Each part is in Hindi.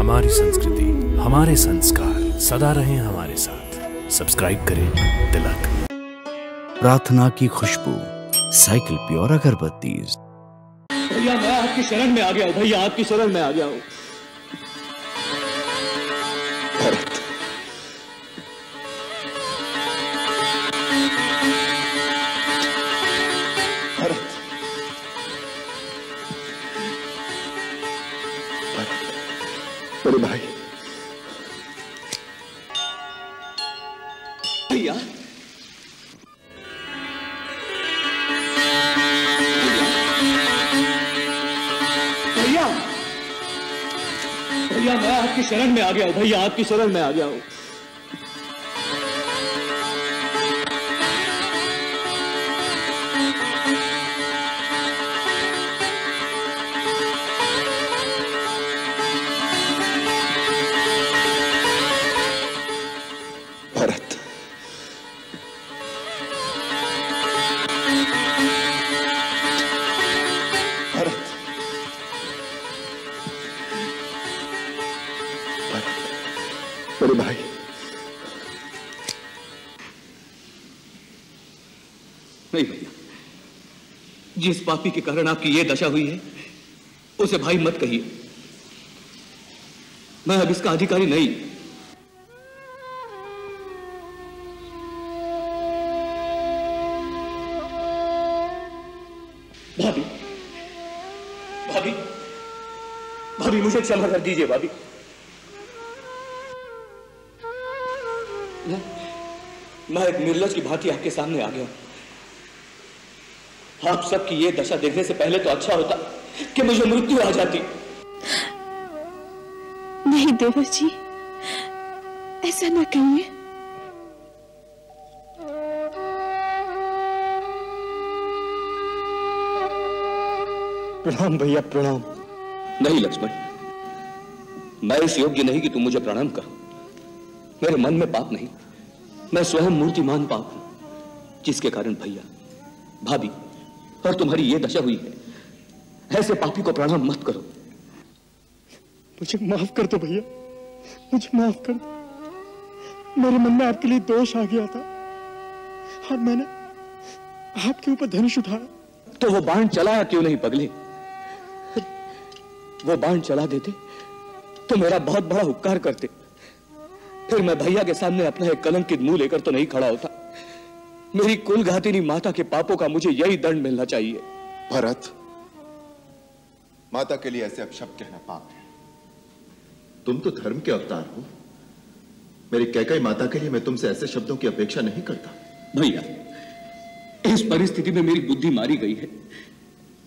हमारी संस्कृति, हमारे संस्कार सदा रहें हमारे साथ। सब्सक्राइब करें तिलक। प्रार्थना की खुशबू, साइकिल प्योर अगरबत्ती। भैया मैं आपकी शरण में आ गया हूँ, भैया आपकी शरण में आ गया हूँ। भरत, भरत, बड़े भाई। भैया भैया भैया मैं आपकी शरण में आ गया हूँ, भैया आपकी शरण में आ गया हूँ। भरत, भरत, बड़े भाई। नहीं भैया, जिस पापी के कारण आपकी ये दशा हुई है उसे भाई मत कहिए। मैं अब इसका अधिकारी नहीं। भाभी भाभी भाभी मुझे क्षमा कर दीजिए भाभी। मैं एक निर्लज की भांति आपके सामने आ गया हूं। आप सबकी ये दशा देखने से पहले तो अच्छा होता कि मुझे मृत्यु आ जाती। नहीं देवर जी, ऐसा न कहिए। प्रणाम भैया प्रणाम। नहीं लक्ष्मण, मैं इस योग्य नहीं कि तुम मुझे प्रणाम करो। मेरे मन में पाप नहीं, मैं स्वयं मूर्तिमान पाप हूं, जिसके कारण भैया भाभी और तुम्हारी ये दशा हुई है। ऐसे पापी को प्रणाम मत करो। मुझे माफ कर दो भैया, मुझे माफ कर दो। मेरे मन में आपके लिए दोष आ गया था और मैंने आपके ऊपर धनुष उठाया। तो वो बाण चलाया क्यों नहीं पगले? वो बाण चला देते तो मेरा बहुत बड़ा उपकार करते। फिर मैं भैया के सामने अपना एक कलंकित मुंह लेकर तो नहीं खड़ा होता। मेरी कुलघातिनी माता के पापों का मुझे यही दंड मिलना चाहिए। भरत, माता के लिए ऐसे अपशब्द कहना पाप है। तुम तो धर्म के अवतार हो। मेरी कैकेयी माता के लिए मैं तुमसे ऐसे शब्दों की अपेक्षा नहीं करता। भैया, इस परिस्थिति में मेरी बुद्धि मारी गई है।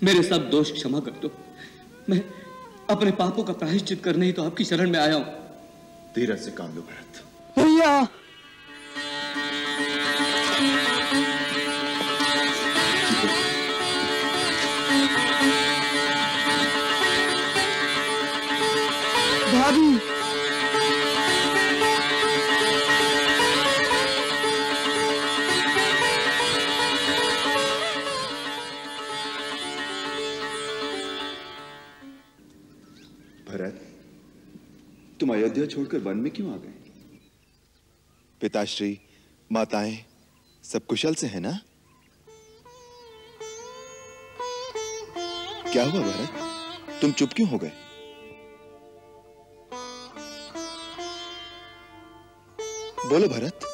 मेरे सब दोष क्षमा कर दो। मैं अपने पापों का प्रायश्चित करने ही तो आपकी शरण में आया हूं। धीरज से काम लो भरत। भैया भाभी, भरत, तुम अयोध्या छोड़कर वन में क्यों आ गए? पिताश्री, माताएं सब कुशल से हैं ना? क्या हुआ भरत, तुम चुप क्यों हो गए? बोलो भरत।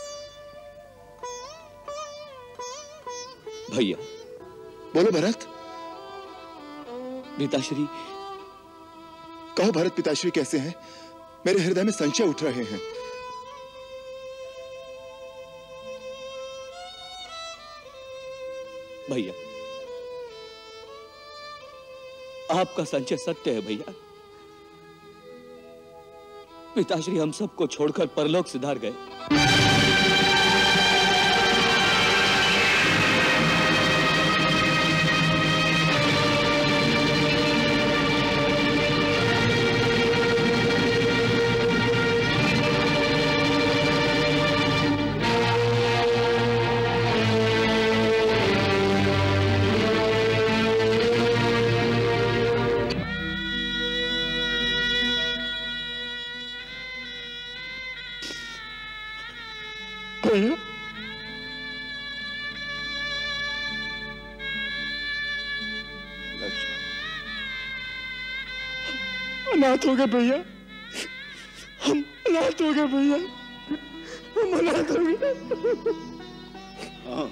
भैया, बोलो भरत। पिताश्री। कहो भरत, पिताश्री कैसे हैं? मेरे हृदय में संशय उठ रहे हैं। भैया, आपका संशय सत्य है भैया। पिताश्री हम सबको छोड़कर परलोक सिधार गए। भैया। अनाथ हो गए भैया, हम अनाथ हो गए भैया, हम अनाथ हो गए। हाँ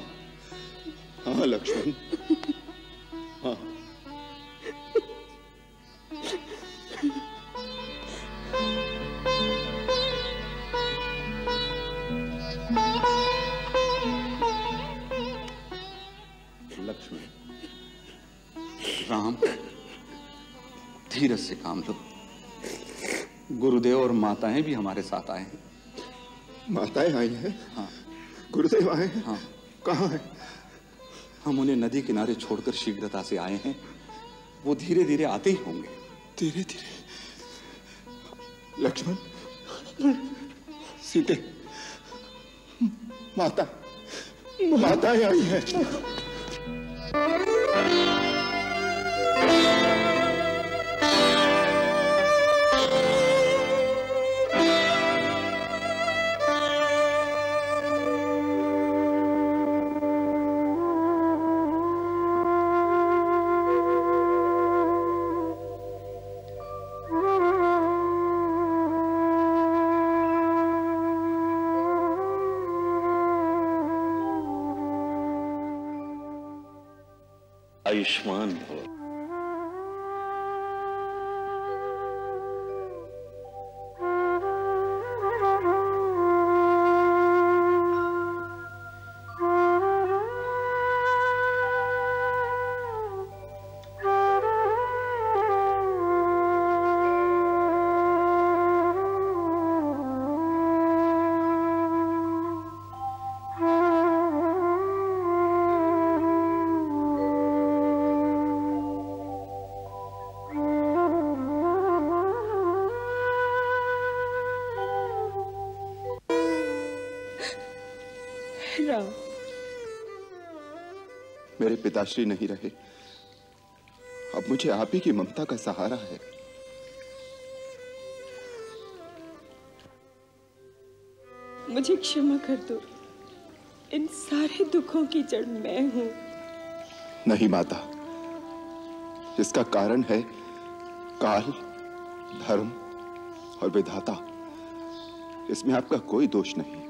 हाँ लक्ष्मण, हाँ। लक्ष्मण, राम, धीरज से काम लो। गुरुदेव और माताएं भी हमारे साथ आए हैं। माताएं आई हैं? हाँ। गुरुदेव आए हैं? हाँ। कहाँ हैं? हम उन्हें नदी किनारे छोड़कर शीघ्रता से आए हैं। वो धीरे धीरे आते ही होंगे। धीरे धीरे? लक्ष्मण, सीते, माताएं आई हैं। आयुष्मान हो। राम, मेरे पिताश्री नहीं रहे, अब मुझे आप ही की ममता का सहारा है। मुझे क्षमा कर दो, इन सारे दुखों की जड़ मैं हूं। नहीं माता, इसका कारण है काल, धर्म और विधाता। इसमें आपका कोई दोष नहीं।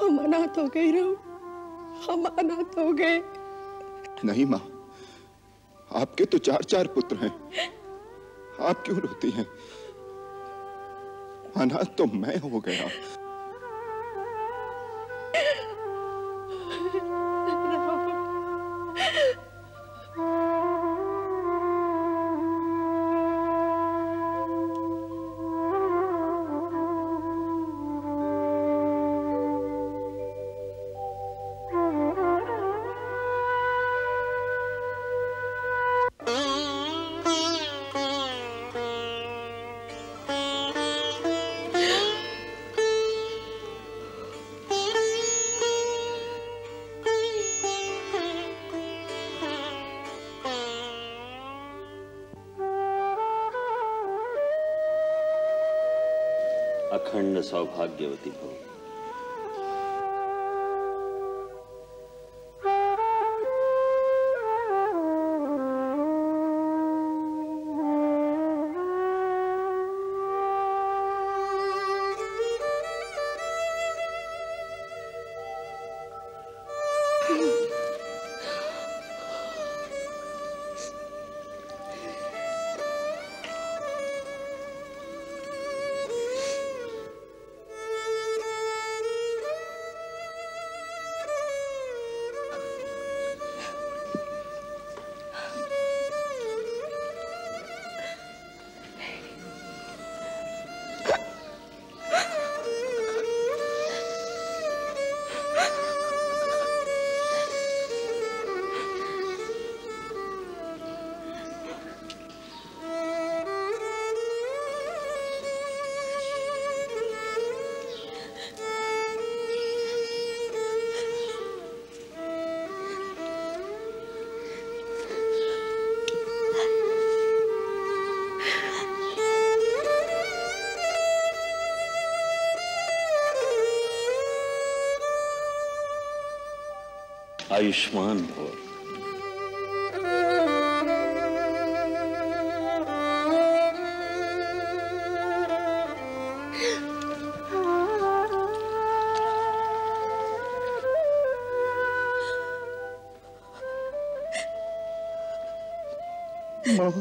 हम अनाथ हो गए राम, हम अनाथ हो गए। नहीं मां, आपके तो 4 पुत्र हैं, आप क्यों रोती हैं? अनाथ तो मैं हो गया। अखंड सौभाग्यवती हो। आयुष्मान भव। माँ,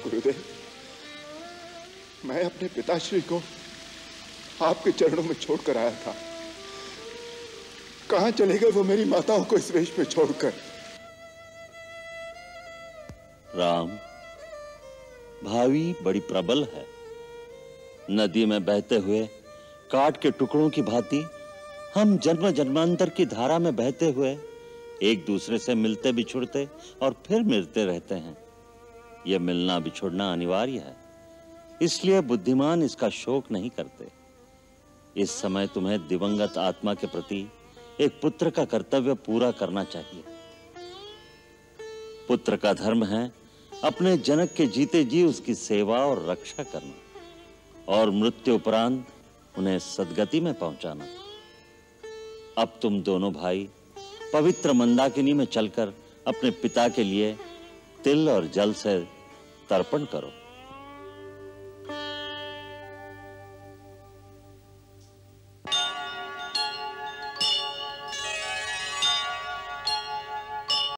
गुरुदेव, मैं अपने पिताश्री को आपके चरणों में छोड़कर आया था। कहां चले गए वो मेरी माताओं को इस वेश में छोड़कर? राम, भावी बड़ी प्रबल है। नदी में बहते हुए काट के टुकड़ों की भांति हम जन्म जन्मांतर की धारा में बहते हुए एक दूसरे से मिलते बिछुड़ते और फिर मिलते रहते हैं। यह मिलना बिछुड़ना अनिवार्य है, इसलिए बुद्धिमान इसका शोक नहीं करते। इस समय तुम्हें दिवंगत आत्मा के प्रति एक पुत्र का कर्तव्य पूरा करना चाहिए। पुत्र का धर्म है अपने जनक के जीते जी उसकी सेवा और रक्षा करना, और मृत्यु उपरांत उन्हें सद्गति में पहुंचाना। अब तुम दोनों भाई पवित्र मंदाकिनी में चलकर अपने पिता के लिए तिल और जल से तर्पण करो।